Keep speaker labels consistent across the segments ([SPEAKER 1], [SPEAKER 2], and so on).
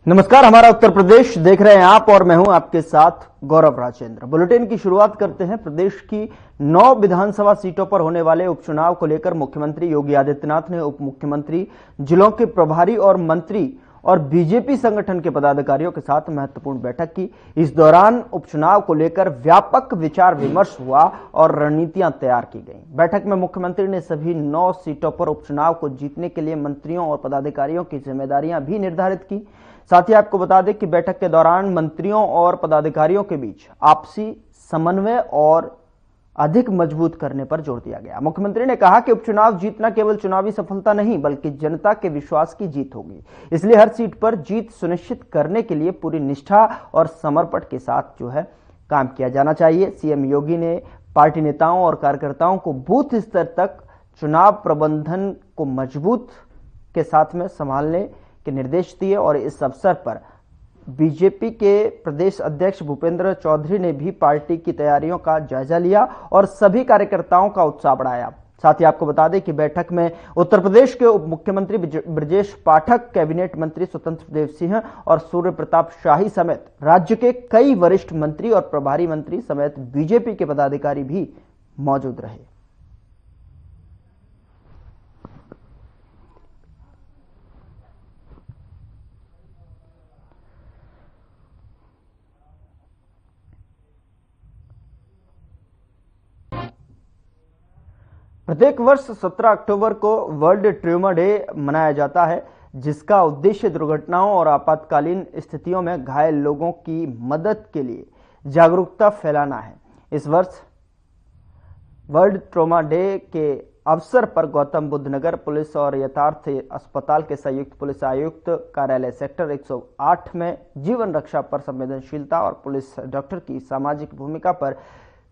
[SPEAKER 1] नमस्कार, हमारा उत्तर प्रदेश देख रहे हैं आप और मैं हूं आपके साथ गौरव राजेंद्र। बुलेटिन की शुरुआत करते हैं। प्रदेश की 9 विधानसभा सीटों पर होने वाले उपचुनाव को लेकर मुख्यमंत्री योगी आदित्यनाथ ने उप मुख्यमंत्री, जिलों के प्रभारी और मंत्री और बीजेपी संगठन के पदाधिकारियों के साथ महत्वपूर्ण बैठक की। इस दौरान उपचुनाव को लेकर व्यापक विचार विमर्श हुआ और रणनीतियां तैयार की गई। बैठक में मुख्यमंत्री ने सभी 9 सीटों पर उपचुनाव को जीतने के लिए मंत्रियों और पदाधिकारियों की जिम्मेदारियां भी निर्धारित की। साथ ही आपको बता दें कि बैठक के दौरान मंत्रियों और पदाधिकारियों के बीच आपसी समन्वय और अधिक मजबूत करने पर जोर दिया गया। मुख्यमंत्री ने कहा कि उपचुनाव जीतना केवल चुनावी सफलता नहीं बल्कि जनता के विश्वास की जीत होगी, इसलिए हर सीट पर जीत सुनिश्चित करने के लिए पूरी निष्ठा और समर्पण के साथ काम किया जाना चाहिए। सीएम योगी ने पार्टी नेताओं और कार्यकर्ताओं को बूथ स्तर तक चुनाव प्रबंधन को मजबूत के साथ में संभालने के निर्देश दिए और इस अवसर पर बीजेपी के प्रदेश अध्यक्ष भूपेंद्र चौधरी ने भी पार्टी की तैयारियों का जायजा लिया और सभी कार्यकर्ताओं का उत्साह बढ़ाया। साथ ही आपको बता दें कि बैठक में उत्तर प्रदेश के उप मुख्यमंत्री ब्रजेश पाठक, कैबिनेट मंत्री स्वतंत्र देव सिंह और सूर्य प्रताप शाही समेत राज्य के कई वरिष्ठ मंत्री और प्रभारी मंत्री समेत बीजेपी के पदाधिकारी भी मौजूद रहे। प्रत्येक वर्ष 17 अक्टूबर को वर्ल्ड ट्यूमर डे मनाया जाता है, जिसका उद्देश्य दुर्घटनाओं और आपातकालीन स्थितियों में घायल लोगों की मदद के लिए जागरूकता फैलाना है। इस वर्ष वर्ल्ड ट्रॉमा डे के अवसर पर गौतम बुद्ध नगर पुलिस और यथार्थ अस्पताल के संयुक्त पुलिस आयुक्त कार्यालय सेक्टर 108 में जीवन रक्षा पर संवेदनशीलता और पुलिस डॉक्टर की सामाजिक भूमिका पर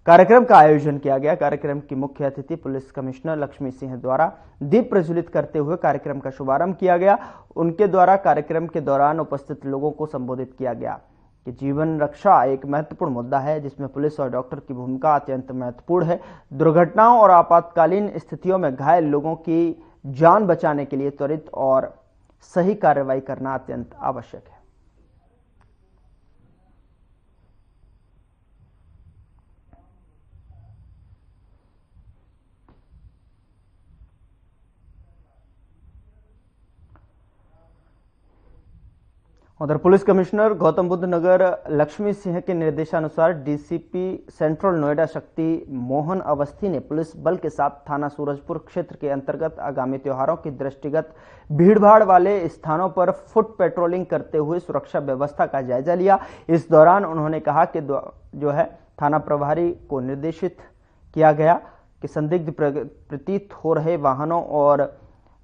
[SPEAKER 1] कार्यक्रम का आयोजन किया गया। कार्यक्रम की मुख्य अतिथि पुलिस कमिश्नर लक्ष्मी सिंह द्वारा दीप प्रज्वलित करते हुए कार्यक्रम का शुभारंभ किया गया। उनके द्वारा कार्यक्रम के दौरान उपस्थित लोगों को संबोधित किया गया कि जीवन रक्षा एक महत्वपूर्ण मुद्दा है जिसमें पुलिस और डॉक्टर की भूमिका अत्यंत महत्वपूर्ण है। दुर्घटनाओं और आपातकालीन स्थितियों में घायल लोगों की जान बचाने के लिए त्वरित और सही कार्रवाई करना अत्यंत आवश्यक है। उधर पुलिस कमिश्नर गौतम बुद्ध नगर लक्ष्मी सिंह के निर्देशानुसार डीसीपी सेंट्रल नोएडा शक्ति मोहन अवस्थी ने पुलिस बल के साथ थाना सूरजपुर क्षेत्र के अंतर्गत आगामी त्योहारों के दृष्टिगत भीड़भाड़ वाले स्थानों पर फुट पेट्रोलिंग करते हुए सुरक्षा व्यवस्था का जायजा लिया। इस दौरान उन्होंने कहा कि थाना प्रभारी को निर्देशित किया गया कि संदिग्ध प्रतीत हो रहे वाहनों और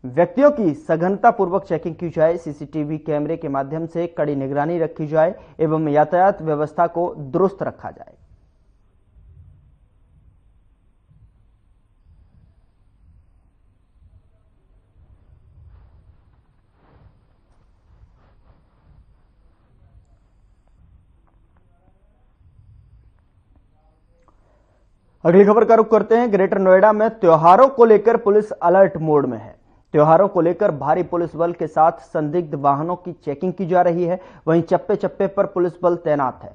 [SPEAKER 1] व्यक्तियों की सघनता पूर्वक चेकिंग की जाए, सीसीटीवी कैमरे के माध्यम से कड़ी निगरानी रखी जाए एवं यातायात व्यवस्था को दुरुस्त रखा जाए। अगली खबर का रुख करते हैं। ग्रेटर नोएडा में त्योहारों को लेकर पुलिस अलर्ट मोड में है। त्योहारों को लेकर भारी पुलिस बल के साथ संदिग्ध वाहनों की चेकिंग की जा रही है। वहीं चप्पे चप्पे पर पुलिस बल तैनात है।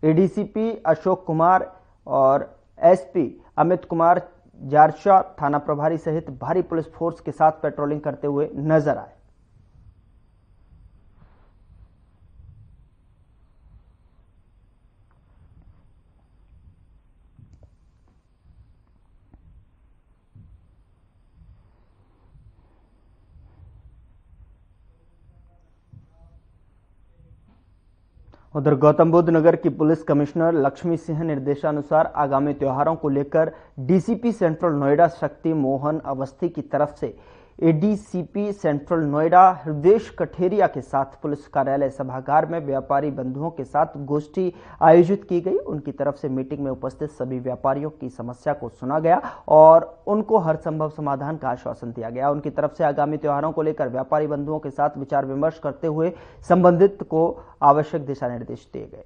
[SPEAKER 1] एडीसीपी अशोक कुमार और एसपी अमित कुमार जारशा थाना प्रभारी सहित भारी पुलिस फोर्स के साथ पेट्रोलिंग करते हुए नजर आए। उधर गौतम बुद्ध नगर की पुलिस कमिश्नर लक्ष्मी सिंह निर्देशानुसार आगामी त्योहारों को लेकर डीसीपी सेंट्रल नोएडा शक्ति मोहन अवस्थी की तरफ से एडीसीपी सेंट्रल नोएडा हृदेश कठेरिया के साथ पुलिस कार्यालय सभागार में व्यापारी बंधुओं के साथ गोष्ठी आयोजित की गई। उनकी तरफ से मीटिंग में उपस्थित सभी व्यापारियों की समस्या को सुना गया और उनको हर संभव समाधान का आश्वासन दिया गया। उनकी तरफ से आगामी त्योहारों को लेकर व्यापारी बंधुओं के साथ विचार विमर्श करते हुए संबंधित को आवश्यक दिशा निर्देश दिए गए।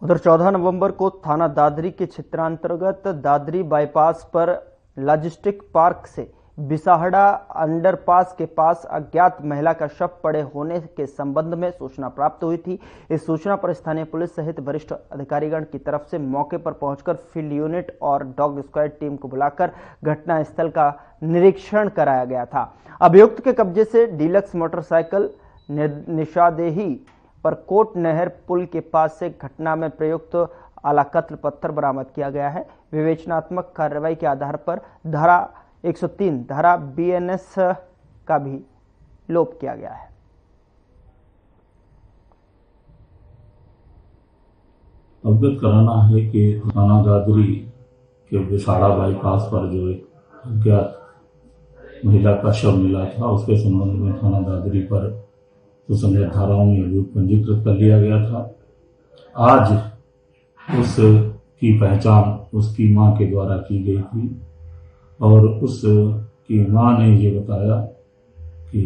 [SPEAKER 1] उधर 14 नवंबर को थाना दादरी के क्षेत्रांतर्गत दादरी बाईपास पर लॉजिस्टिक पार्क से बिसाहड़ा अंडरपास के पास अज्ञात महिला का शव पड़े होने के संबंध में सूचना प्राप्त हुई थी। इस सूचना पर स्थानीय पुलिस सहित वरिष्ठ अधिकारीगण की तरफ से मौके पर पहुंचकर फील्ड यूनिट और डॉग स्क्वाड टीम को बुलाकर घटनास्थल का निरीक्षण कराया गया था। अभियुक्त के कब्जे से डीलक्स मोटरसाइकिल निशादेही पर कोट नहर पुल के पास से घटना में प्रयुक्त आला कत्ल पत्थर बरामद किया गया है। विवेचनात्मक कार्रवाई के आधार पर धारा 103 धारा बीएनएस का भी लोप किया गया है।
[SPEAKER 2] अवगत कराना है कि थाना दादरी के बिसाड़ा बाईपास पर जो एक अज्ञात महिला का शव मिला था, उसके संबंध में थाना दादरी पर सुसंगत धाराओं में अभियोग पंजीकृत कर लिया गया था। आज उसकी पहचान उसकी मां के द्वारा की गई थी और उसकी मां ने ये बताया कि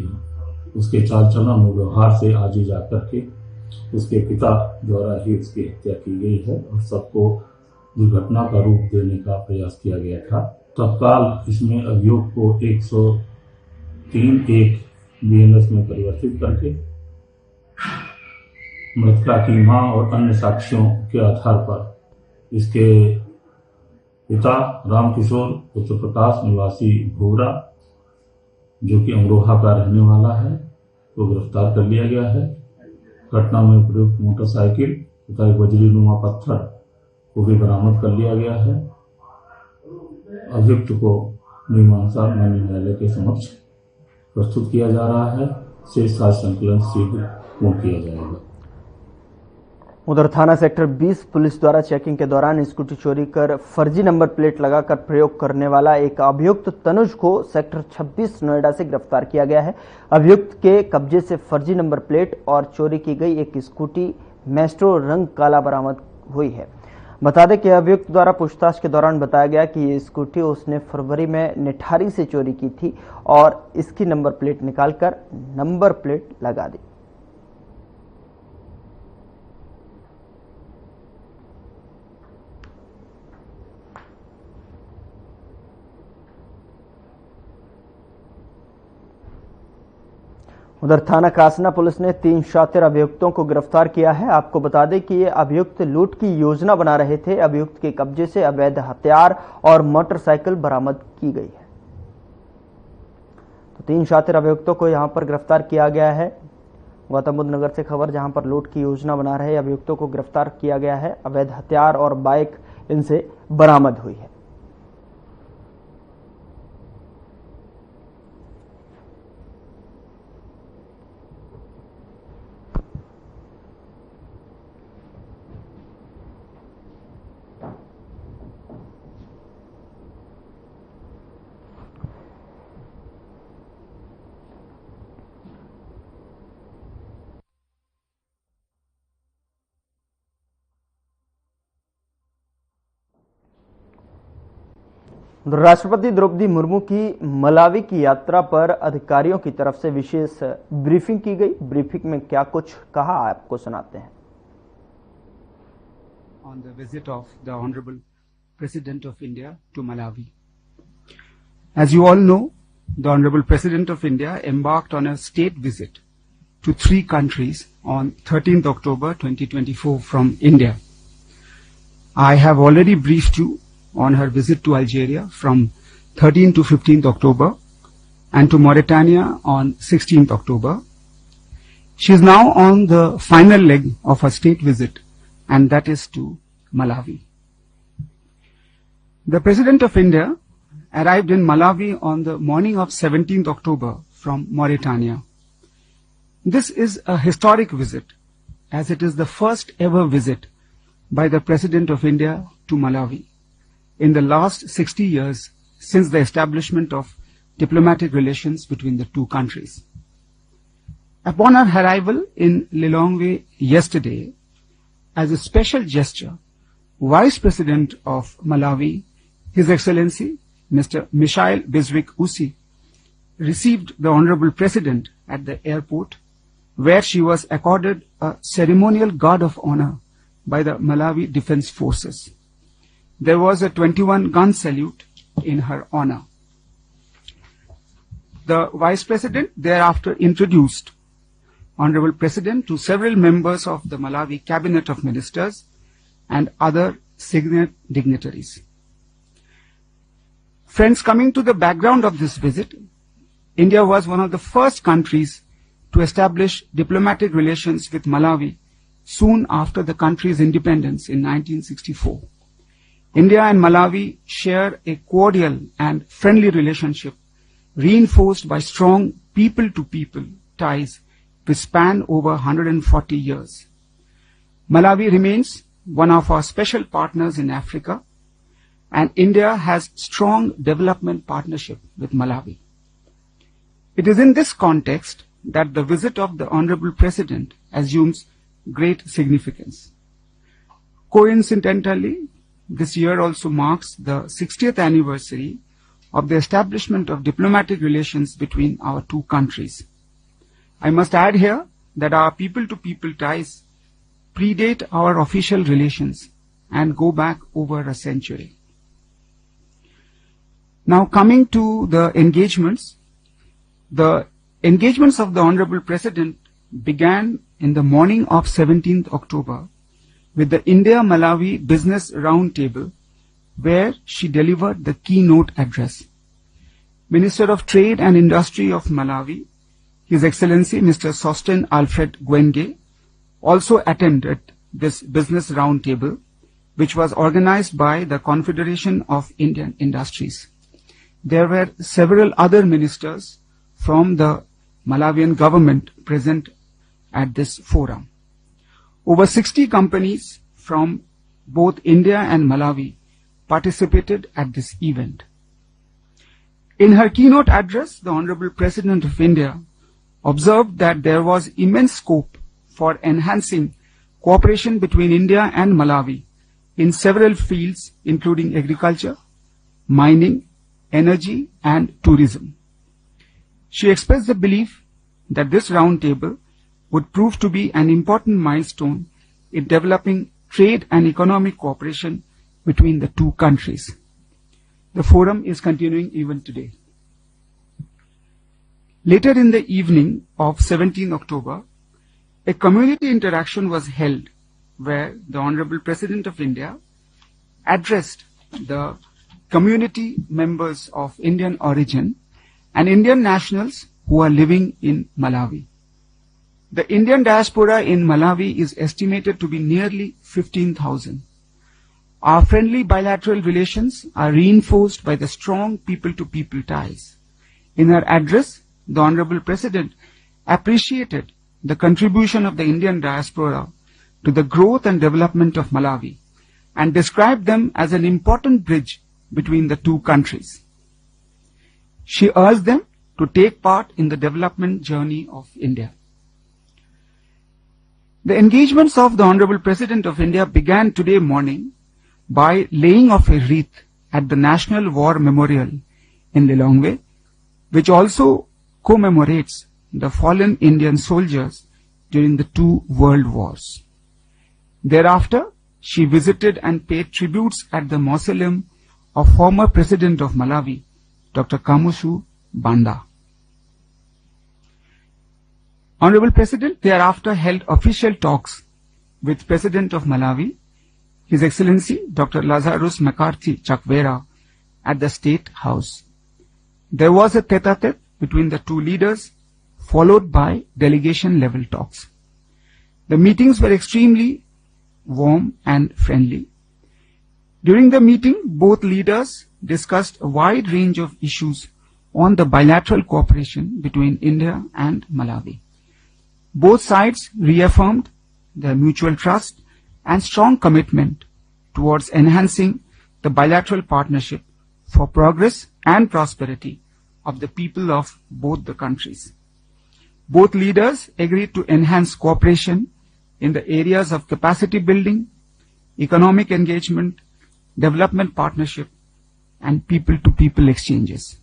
[SPEAKER 2] उसके चाल चलन और व्यवहार से आज ही जाकर के उसके पिता द्वारा ही उसकी हत्या की गई है और सबको दुर्घटना का रूप देने का प्रयास किया गया था। तत्काल इसमें अभियोग को 103(1) बीएनएस में परिवर्तित करके मृतका की मां और अन्य साक्ष्यों के आधार पर इसके पिता रामकिशोर पुत्र प्रकाश निवासी भोगरा, जो कि अमरोहा का रहने वाला है, को गिरफ्तार कर लिया गया है। घटना में प्रयुक्त मोटरसाइकिल तथा एक बजरीनुमा पत्थर को भी बरामद कर लिया गया है। अभियुक्त को नियमानुसार माननीय न्यायालय के समक्ष प्रस्तुत किया जा रहा है। शेष साक्ष्य संकलन शीघ्र पूर्ण किया जाएगा।
[SPEAKER 1] उधर थाना सेक्टर 20 पुलिस द्वारा चेकिंग के दौरान स्कूटी चोरी कर फर्जी नंबर प्लेट लगाकर प्रयोग करने वाला एक अभियुक्त तनुज को सेक्टर 26 नोएडा से गिरफ्तार किया गया है। अभियुक्त के कब्जे से फर्जी नंबर प्लेट और चोरी की गई एक स्कूटी मैस्ट्रो रंग काला बरामद हुई है। बता दें कि अभियुक्त द्वारा पूछताछ के दौरान बताया गया कि ये स्कूटी उसने फरवरी में निठारी से चोरी की थी और इसकी नंबर प्लेट निकालकर नंबर प्लेट लगा दी। उधर थाना कासना पुलिस ने 3 शातिर अभियुक्तों को गिरफ्तार किया है। आपको बता दें कि ये अभियुक्त लूट की योजना बना रहे थे। अभियुक्त के कब्जे से अवैध हथियार और मोटरसाइकिल बरामद की गई है। तो 3 शातिर अभियुक्तों को यहां पर गिरफ्तार किया गया है। गौतम बुद्ध नगर से खबर, जहां पर लूट की योजना बना रहे अभियुक्तों को गिरफ्तार किया गया है। अवैध हथियार और बाइक इनसे बरामद हुई है। राष्ट्रपति द्रौपदी मुर्मू की मलावी की यात्रा पर अधिकारियों की तरफ से विशेष ब्रीफिंग की गई। ब्रीफिंग में क्या कुछ कहा, आपको सुनाते हैं।
[SPEAKER 3] On the visit of the Honorable President of India to Malawi. As you all know, the Honorable President of India embarked on a state visit to 3 countries on 13th October 2024 from India. I have already briefed you on her visit to Algeria from 13th to 15th October and to Mauritania on 16th October. She is now on the final leg of her state visit, and that is to Malawi. The President of India arrived in Malawi on the morning of 17th October from Mauritania. This is a historic visit, as it is the first ever visit by the President of India to Malawi in the last 60 years since the establishment of diplomatic relations between the 2 countries. Upon our arrival in Lilongwe yesterday, as a special gesture, Vice President of Malawi, His Excellency Mr. Michael Biswick Usi, received the Honorable President at the airport, where she was accorded a ceremonial guard of honor by the Malawi Defense Forces. There was a 21-gun salute in her honor. The Vice President thereafter introduced Honorable President to several members of the Malawi Cabinet of Ministers and other senior dignitaries. Friends, coming to the background of this visit, India was one of the first countries to establish diplomatic relations with Malawi soon after the country's independence in 1964. India and Malawi share a cordial and friendly relationship reinforced by strong people-to-people ties which span over 140 years. Malawi remains one of our special partners in Africa, and India has strong development partnership with Malawi. It is in this context that the visit of the Honorable President assumes great significance. Coincidentally, this year also marks the 60th anniversary of the establishment of diplomatic relations between our two countries. I must add here that our people-to-people ties predate our official relations and go back over a century. Now coming to the engagements of the Honorable President began in the morning of 17th October with the India-Malawi Business Roundtable, where she delivered the keynote address. Minister of Trade and Industry of Malawi, His Excellency Mr. Sosten Alfred Gwenge, also attended this business roundtable, which was organized by the Confederation of Indian Industries. There were several other ministers from the Malawian government present at this forum. Over 60 companies from both India and Malawi participated at this event. In her keynote address, the Honorable President of India observed that there was immense scope for enhancing cooperation between India and Malawi in several fields, including agriculture, mining, energy, and tourism. She expressed the belief that this roundtable would prove to be an important milestone in developing trade and economic cooperation between the two countries. The forum is continuing even today. Later in the evening of 17 October, a community interaction was held where the Honorable President of India addressed the community members of Indian origin and Indian nationals who are living in Malawi. The Indian diaspora in Malawi is estimated to be nearly 15,000. Our friendly bilateral relations are reinforced by the strong people-to-people ties. In her address, the Honorable President appreciated the contribution of the Indian diaspora to the growth and development of Malawi and described them as an important bridge between the two countries. She urged them to take part in the development journey of India. The engagements of the Honorable President of India began today morning by laying of a wreath at the National War Memorial in Lilongwe, which also commemorates the fallen Indian soldiers during the two world wars. Thereafter, she visited and paid tributes at the mausoleum of former President of Malawi, Dr. Kamuzu Banda. Honorable President thereafter held official talks with President of Malawi, His Excellency Dr. Lazarus McCarthy Chakwera, at the State House. There was a tete-a-tete between the two leaders, followed by delegation-level talks. The meetings were extremely warm and friendly. During the meeting, both leaders discussed a wide range of issues on the bilateral cooperation between India and Malawi. Both sides reaffirmed their mutual trust and strong commitment towards enhancing the bilateral partnership for progress and prosperity of the people of both the countries. Both leaders agreed to enhance cooperation in the areas of capacity building, economic engagement, development partnership, and people-to-people exchanges.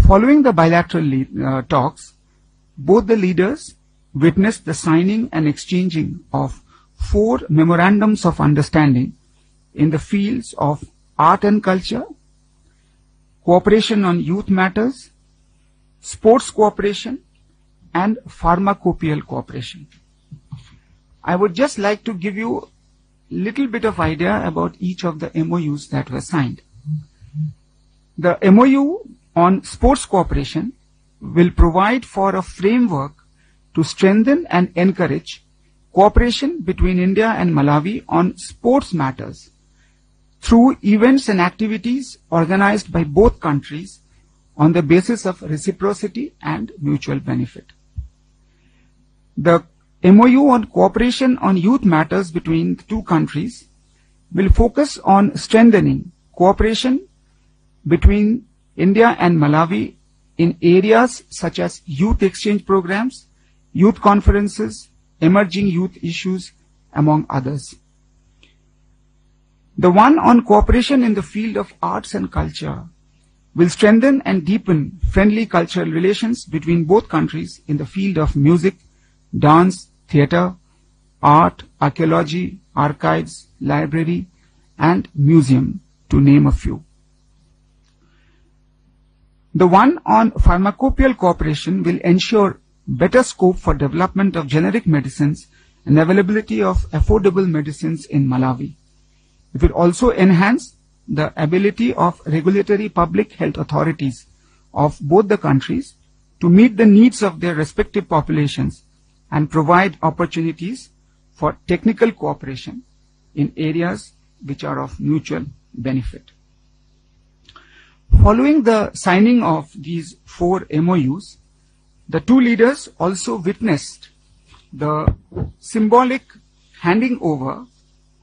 [SPEAKER 3] Following the bilateral talks, both the leaders witnessed the signing and exchanging of 4 memorandums of understanding in the fields of art and culture, cooperation on youth matters, sports cooperation, and pharmacopoeial cooperation. I would just like to give you a little bit of idea about each of the MOUs that were signed. The MOU on sports cooperation will provide for a framework to strengthen and encourage cooperation between India and Malawi on sports matters through events and activities organized by both countries on the basis of reciprocity and mutual benefit. The MOU on cooperation on youth matters between the two countries will focus on strengthening cooperation between India and Malawi in areas such as youth exchange programs, youth conferences, emerging youth issues, among others. The one on cooperation in the field of arts and culture will strengthen and deepen friendly cultural relations between both countries in the field of music, dance, theatre, art, archaeology, archives, library, and museum, to name a few. The one on pharmacopoeial cooperation will ensure better scope for development of generic medicines and availability of affordable medicines in Malawi. It will also enhance the ability of regulatory public health authorities of both the countries to meet the needs of their respective populations and provide opportunities for technical cooperation in areas which are of mutual benefit. Following the signing of these 4 MOUs, the two leaders also witnessed the symbolic handing over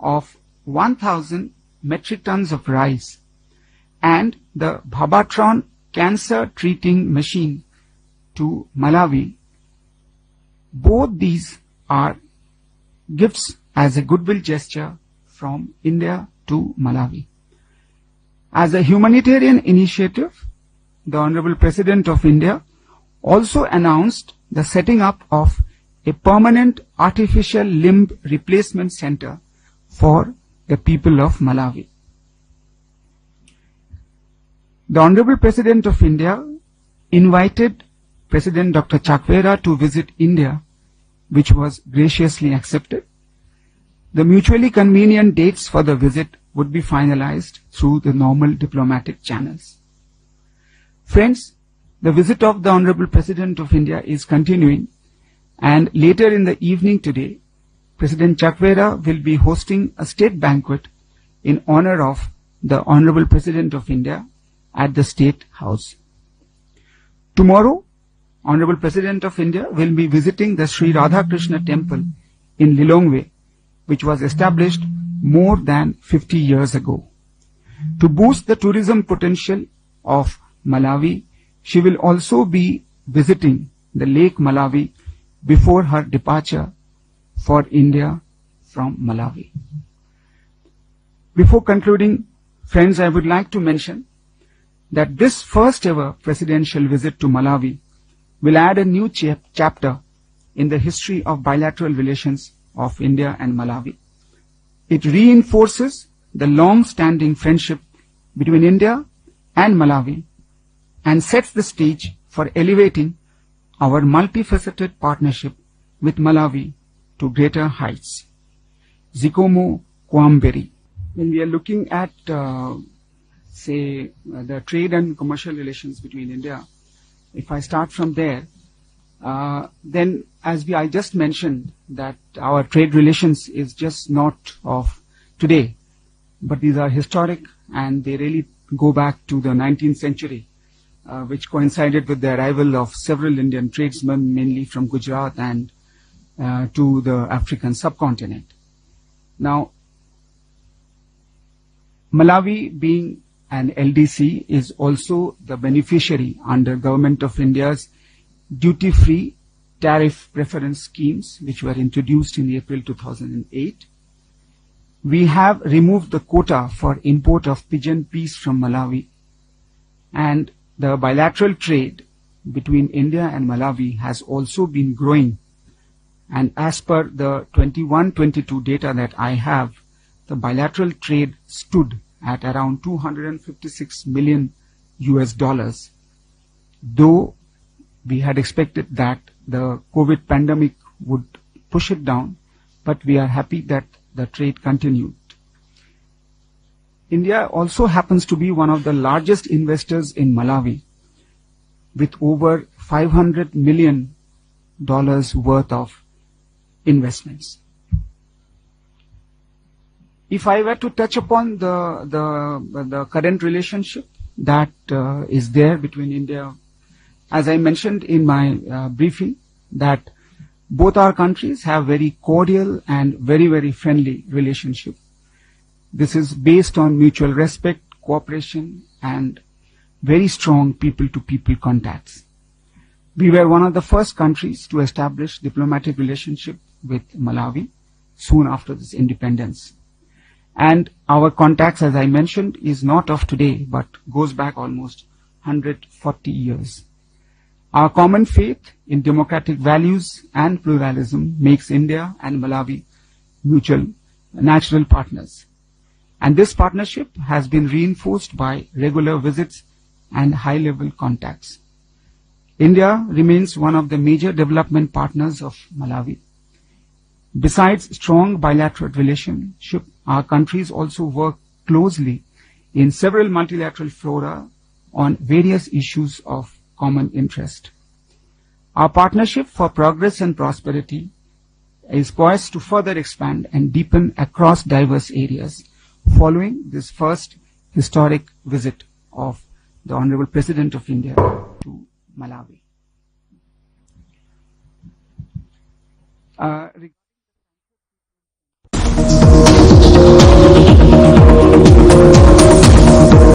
[SPEAKER 3] of 1,000 metric tons of rice and the Bhabatron cancer treating machine to Malawi. Both these are gifts as a goodwill gesture from India to Malawi. As a humanitarian initiative, the Honorable President of India also announced the setting up of a permanent artificial limb replacement center for the people of Malawi. The Honorable President of India invited President Dr. Chakwera to visit India, which was graciously accepted. The mutually convenient dates for the visit would be finalized through the normal diplomatic channels. Friends, the visit of the Honorable President of India is continuing, and later in the evening today, President Chakwera will be hosting a state banquet in honor of the Honorable President of India at the State House. Tomorrow, Honorable President of India will be visiting the Sri Radhakrishna Temple in Lilongwe, which was established more than 50 years ago. To boost the tourism potential of Malawi, she will also be visiting the Lake Malawi before her departure for India from Malawi. Before concluding, friends, I would like to mention that this first ever presidential visit to Malawi will add a new chapter in the history of bilateral relations of India and Malawi. It reinforces the long-standing friendship between India and Malawi and sets the stage for elevating our multifaceted partnership with Malawi to greater heights. Zikomo Kwamberi. When we are looking at, the trade and commercial relations between India, if I start from there, then as I just mentioned that our trade relations is just not of today, but these are historic and they really go back to the 19th century, which coincided with the arrival of several Indian tradesmen, mainly from Gujarat and to the African subcontinent. Now, Malawi, being an LDC, is also the beneficiary under Government of India's duty-free tariff preference schemes, which were introduced in April 2008. We have removed the quota for import of pigeon peas from Malawi, and the bilateral trade between India and Malawi has also been growing And as per the 21-22 data that I have, the bilateral trade stood at around 256 million US dollars, though we had expected that the COVID pandemic would push it down, but we are happy that the trade continued. India also happens to be one of the largest investors in Malawi, with over $500 million worth of investments. If I were to touch upon the current relationship that is there between India, as I mentioned in my briefing, that both our countries have very cordial and very, very friendly relationship. This is based on mutual respect, cooperation, and very strong people-to-people contacts. We were one of the first countries to establish diplomatic relationship with Malawi soon after this independence. And our contacts, as I mentioned, is not of today, but goes back almost 140 years. Our common faith in democratic values and pluralism makes India and Malawi mutual, natural partners. And this partnership has been reinforced by regular visits and high-level contacts. India remains one of the major development partners of Malawi. Besides strong bilateral relationship, our countries also work closely in several multilateral fora on various issues of common interest. Our partnership for progress and prosperity is poised to further expand and deepen across diverse areas following this first historic visit of the Honorable President of India to Malawi.